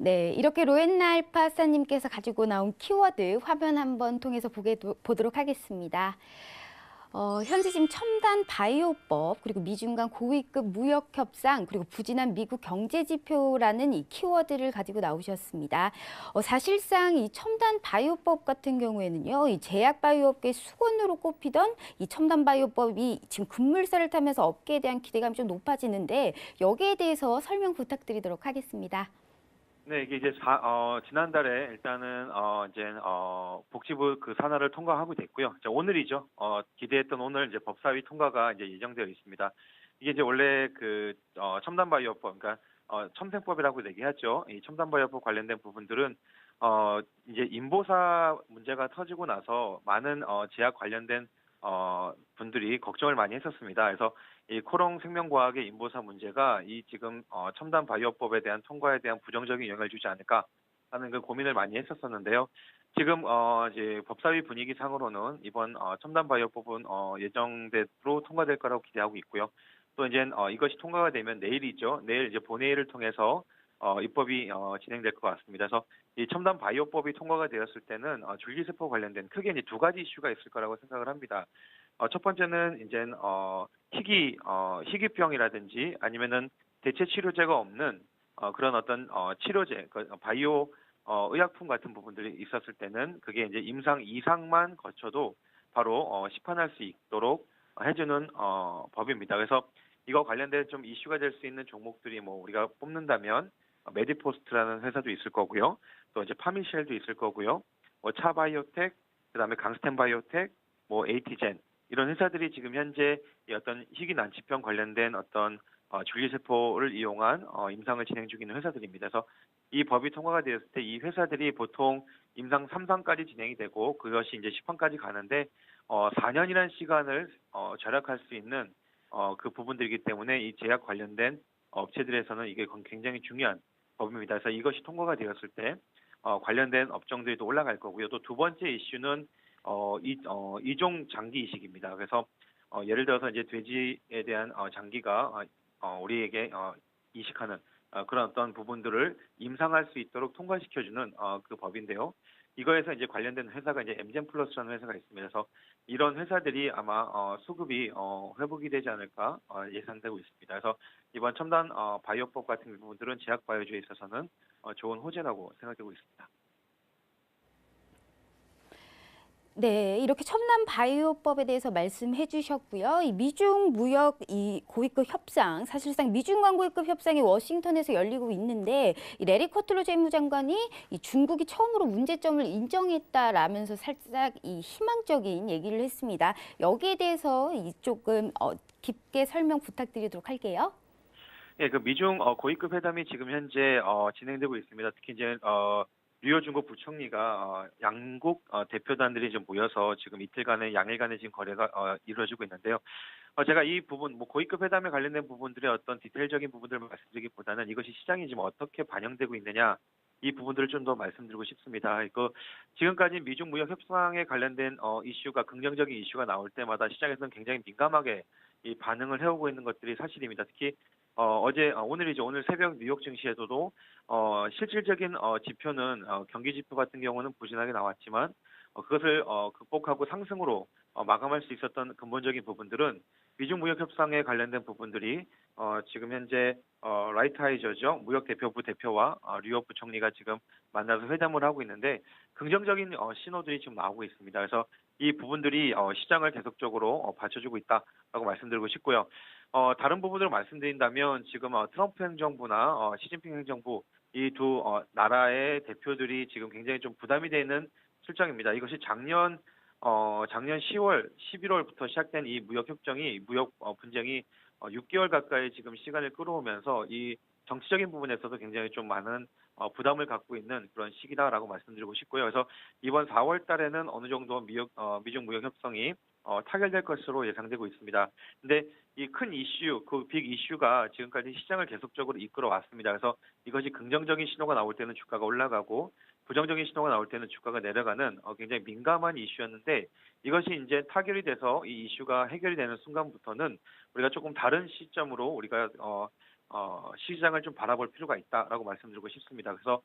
네, 이렇게 로엔나 알파사님께서 가지고 나온 키워드 화면 한번 통해서 보도록 하겠습니다. 현재 지금 첨단 바이오법, 그리고 미중 간 고위급 무역 협상, 그리고 부진한 미국 경제 지표라는 이 키워드를 가지고 나오셨습니다. 사실상 이 첨단 바이오법 같은 경우에는요, 이 제약 바이오업계 수건으로 꼽히던 이 첨단 바이오법이 지금 급물살을 타면서 업계에 대한 기대감이 좀 높아지는데 여기에 대해서 설명 부탁드리도록 하겠습니다. 네, 이게 이제 지난달에 일단은 복지부 그 산하를 통과하고 됐고요. 이제 오늘이죠. 기대했던 오늘 이제 법사위 통과가 이제 예정되어 있습니다. 이게 이제 원래 첨단 바이오법, 그러니까 첨생법이라고 얘기하죠. 이 첨단 바이오법 관련된 부분들은 이제 인보사 문제가 터지고 나서 많은 제약 관련된 분들이 걱정을 많이 했었습니다. 그래서 이 코롱 생명과학의 인보사 문제가 이 지금 첨단 바이오법에 대한 통과에 대한 부정적인 영향을 주지 않을까 하는 그 고민을 많이 했었었는데요. 지금 이제 법사위 분위기상으로는 이번 첨단 바이오법은 예정대로 통과될 거라고 기대하고 있고요. 또 이제 이것이 통과가 되면 내일이죠. 내일 이제 본회의를 통해서 입법이 진행될 것 같습니다. 그래서 이 첨단 바이오법이 통과가 되었을 때는 줄기세포 관련된 크게 이제 두 가지 이슈가 있을 거라고 생각을 합니다. 첫 번째는 이제 희귀병이라든지 아니면은 대체 치료제가 없는 그런 어떤 치료제, 바이오 의약품 같은 부분들이 있었을 때는 그게 이제 임상 이상만 거쳐도 바로 시판할 수 있도록 해주는 법입니다. 그래서 이거 관련된 좀 이슈가 될 수 있는 종목들이 뭐 우리가 뽑는다면 메디포스트라는 회사도 있을 거고요. 또 이제 파미쉘도 있을 거고요. 뭐 차바이오텍, 그다음에 강스텐바이오텍, 뭐 에이티젠 이런 회사들이 지금 현재 이 어떤 희귀 난치병 관련된 어떤 줄기세포를 이용한 임상을 진행 중인 회사들입니다. 그래서 이 법이 통과가 되었을 때 이 회사들이 보통 임상 3상까지 진행이 되고 그것이 이제 시판까지 가는데 4년이라는 시간을 절약할 수 있는 그 부분들이기 때문에 이 제약 관련된 업체들에서는 이게 굉장히 중요한 법입니다. 그래서 이것이 통과가 되었을 때 관련된 업종들이 또 올라갈 거고요. 또 두 번째 이슈는 이종 장기 이식입니다. 그래서 예를 들어서 이제 돼지에 대한 장기가 우리에게 이식하는 그런 어떤 부분들을 임상할 수 있도록 통과시켜주는 그 법인데요. 이거에서 이제 관련된 회사가 이제 엠젠 플러스라는 회사가 있습니다. 그래서 이런 회사들이 아마 수급이 회복이 되지 않을까 예상되고 있습니다. 그래서 이번 첨단 바이오법 같은 부분들은 제약 바이오주에 있어서는 좋은 호재라고 생각되고 있습니다. 네, 이렇게 첨단 바이오법에 대해서 말씀해 주셨고요. 이 미중 무역 이 고위급 협상, 사실상 미중 간 고위급 협상이 워싱턴에서 열리고 있는데 이 레리 커틀로 재무장관이 이 중국이 처음으로 문제점을 인정했다라면서 살짝 이 희망적인 얘기를 했습니다. 여기에 대해서 조금 깊게 설명 부탁드리도록 할게요. 예, 그 미중 고위급 회담이 지금 현재 진행되고 있습니다. 특히 이제 류호 중국 부총리가 양국 대표단들이 좀 모여서 지금 이틀간의 양일간의 지금 거래가 이루어지고 있는데요. 제가 이 부분, 뭐 고위급 회담에 관련된 부분들의 어떤 디테일적인 부분들을 말씀드리기보다는 이것이 시장이 지금 어떻게 반영되고 있느냐 이 부분들을 좀 더 말씀드리고 싶습니다. 지금까지 미중 무역 협상에 관련된 이슈가 긍정적인 이슈가 나올 때마다 시장에서는 굉장히 민감하게 이 반응을 해오고 있는 것들이 사실입니다. 특히 오늘이죠. 오늘 새벽 뉴욕 증시에서도 실질적인 지표는 경기 지표 같은 경우는 부진하게 나왔지만 그것을 극복하고 상승으로 마감할 수 있었던 근본적인 부분들은 미중 무역 협상에 관련된 부분들이 지금 현재 라이트하이저죠. 무역 대표부 대표와 류호 부총리가 지금 만나서 회담을 하고 있는데 긍정적인 신호들이 지금 나오고 있습니다. 그래서 이 부분들이 시장을 계속적으로 받쳐주고 있다라고 말씀드리고 싶고요. 다른 부분으로 말씀드린다면 지금 트럼프 행정부나 시진핑 행정부 이 두 나라의 대표들이 지금 굉장히 좀 부담이 되는 실정입니다. 이것이 작년 10월, 11월부터 시작된 이 무역 분쟁이 6개월 가까이 지금 시간을 끌어오면서 이 정치적인 부분에서도 굉장히 좀 많은 부담을 갖고 있는 그런 시기다라고 말씀드리고 싶고요. 그래서 이번 4월 달에는 어느 정도 미중 무역 협상이 타결될 것으로 예상되고 있습니다. 근데 이 큰 이슈, 그 빅 이슈가 지금까지 시장을 계속적으로 이끌어 왔습니다. 그래서 이것이 긍정적인 신호가 나올 때는 주가가 올라가고 부정적인 신호가 나올 때는 주가가 내려가는 굉장히 민감한 이슈였는데 이것이 이제 타결이 돼서 이 이슈가 해결이 되는 순간부터는 우리가 조금 다른 시점으로 우리가 시장을 좀 바라볼 필요가 있다라고 말씀드리고 싶습니다. 그래서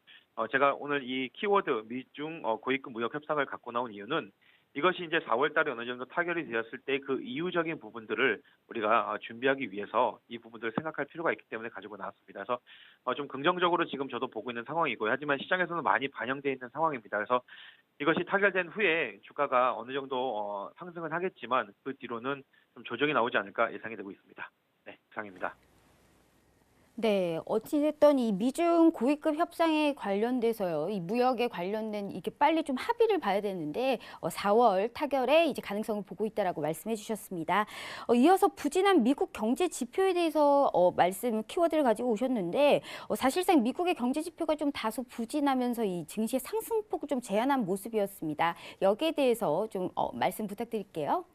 제가 오늘 이 키워드 미중 고위급 무역 협상을 갖고 나온 이유는 이것이 이제 4월 달에 어느 정도 타결이 되었을 때 그 이유적인 부분들을 우리가 준비하기 위해서 이 부분들을 생각할 필요가 있기 때문에 가지고 나왔습니다. 그래서 좀 긍정적으로 지금 저도 보고 있는 상황이고요. 하지만 시장에서는 많이 반영되어 있는 상황입니다. 그래서 이것이 타결된 후에 주가가 어느 정도 상승은 하겠지만 그 뒤로는 좀 조정이 나오지 않을까 예상이 되고 있습니다. 네, 이상입니다. 네, 어찌됐든 이 미중 고위급 협상에 관련돼서요, 이 무역에 관련된 이게 빨리 좀 합의를 봐야 되는데 4월 타결에 이제 가능성을 보고 있다라고 말씀해 주셨습니다. 이어서 부진한 미국 경제 지표에 대해서 말씀 키워드를 가지고 오셨는데 사실상 미국의 경제 지표가 좀 다소 부진하면서 이 증시의 상승폭을 좀 제한한 모습이었습니다. 여기에 대해서 좀 말씀 부탁드릴게요.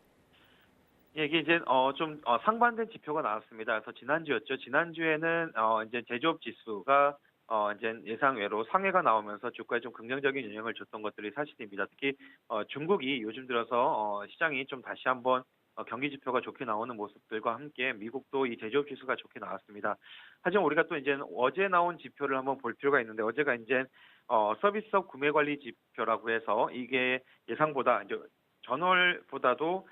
예, 이게 이제 좀 상반된 지표가 나왔습니다. 그래서 지난주였죠. 지난주에는 이제 제조업 지수가 이제 예상외로 상회가 나오면서 주가에 좀 긍정적인 영향을 줬던 것들이 사실입니다. 특히 중국이 요즘 들어서 시장이 좀 다시 한번 경기 지표가 좋게 나오는 모습들과 함께 미국도 이 제조업 지수가 좋게 나왔습니다. 하지만 우리가 또 이제 어제 나온 지표를 한번 볼 필요가 있는데 어제가 이제 서비스업 구매 관리 지표라고 해서 이게 예상보다 이제 전월보다도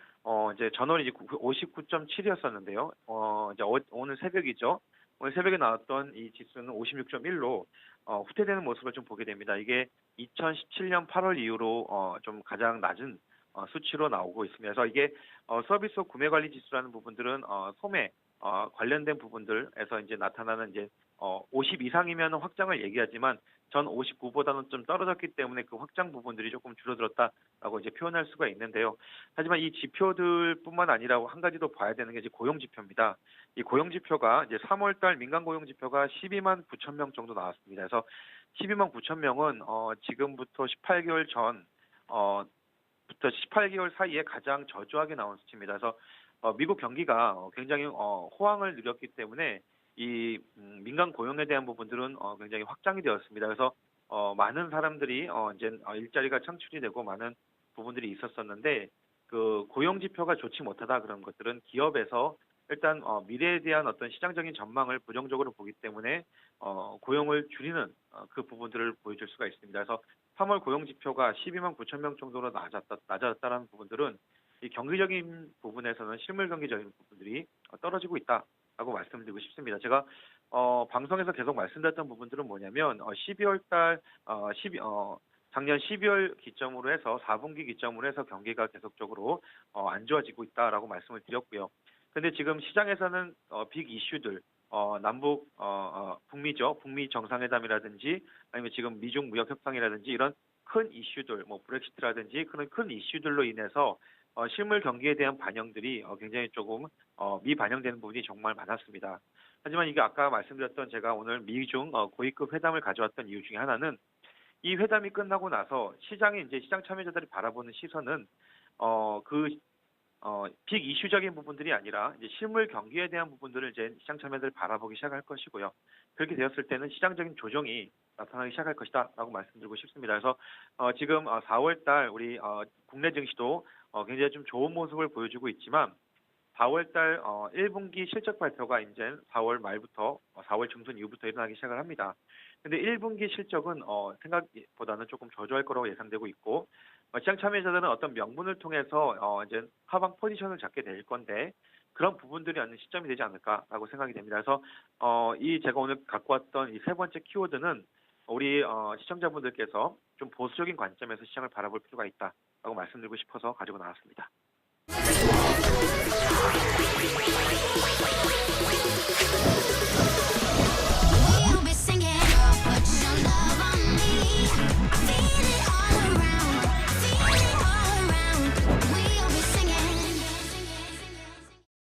이제 전월이 이제 59.7이었었는데요. 이제 오늘 새벽이죠. 오늘 새벽에 나왔던 이 지수는 56.1로 후퇴되는 모습을 좀 보게 됩니다. 이게 2017년 8월 이후로 좀 가장 낮은 수치로 나오고 있습니다. 그래서 이게 서비스업 구매 관리 지수라는 부분들은 소매 관련된 부분들에서 이제 나타나는 이제 50 이상이면 확장을 얘기하지만 전 59보다는 좀 떨어졌기 때문에 그 확장 부분들이 조금 줄어들었다라고 이제 표현할 수가 있는데요. 하지만 이 지표들뿐만 아니라 한 가지 더 봐야 되는 게 이제 고용 지표입니다. 이 고용 지표가 이제 3월달 민간 고용 지표가 12만 9천 명 정도 나왔습니다. 그래서 12만 9천 명은 지금부터 18개월 전 부터 18개월 사이에 가장 저조하게 나온 수치입니다. 그래서 미국 경기가 굉장히 호황을 누렸기 때문에 이 민간 고용에 대한 부분들은 굉장히 확장이 되었습니다. 그래서 많은 사람들이 이제 일자리가 창출이 되고 많은 부분들이 있었었는데 그 고용 지표가 좋지 못하다 그런 것들은 기업에서 일단 미래에 대한 어떤 시장적인 전망을 부정적으로 보기 때문에 고용을 줄이는 그 부분들을 보여줄 수가 있습니다. 그래서 3월 고용 지표가 12만 9천 명 정도로 낮았다라는 부분들은 이 경기적인 부분에서는 실물 경기적인 부분들이 떨어지고 있다라고 말씀드리고 싶습니다. 제가 방송에서 계속 말씀드렸던 부분들은 뭐냐면 12월 달 작년 12월 기점으로 해서 4분기 기점으로 해서 경기가 계속적으로 안 좋아지고 있다라고 말씀을 드렸고요. 근데 지금 시장에서는 빅 이슈들 남북 북미죠. 북미 정상회담이라든지 아니면 지금 미중 무역 협상이라든지 이런 큰 이슈들 뭐 브렉시트라든지 그런 큰 이슈들로 인해서 실물 경기에 대한 반영들이 굉장히 조금 미반영되는 부분이 정말 많았습니다. 하지만 이게 아까 말씀드렸던 제가 오늘 미중 고위급 회담을 가져왔던 이유 중에 하나는 이 회담이 끝나고 나서 시장에 이제 시장 참여자들이 바라보는 시선은 빅 이슈적인 부분들이 아니라 이제 실물 경기에 대한 부분들을 이제 시장 참여자들이 바라보기 시작할 것이고요. 그렇게 되었을 때는 시장적인 조정이 나타나기 시작할 것이다라고 말씀드리고 싶습니다. 그래서 지금 4월달 우리 국내 증시도 굉장히 좀 좋은 모습을 보여주고 있지만 4월달 1분기 실적 발표가 이제 4월 말부터 4월 중순 이후부터 일어나기 시작을 합니다. 근데 1분기 실적은 생각보다는 조금 저조할 거라고 예상되고 있고 시장 참여자들은 어떤 명분을 통해서 이제 하방 포지션을 잡게 될 건데 그런 부분들이 아닌 시점이 되지 않을까라고 생각이 됩니다. 그래서 이 제가 오늘 갖고 왔던 이 세 번째 키워드는 우리 시청자분들께서 좀 보수적인 관점에서 시장을 바라볼 필요가 있다라고 말씀드리고 싶어서 가지고 나왔습니다.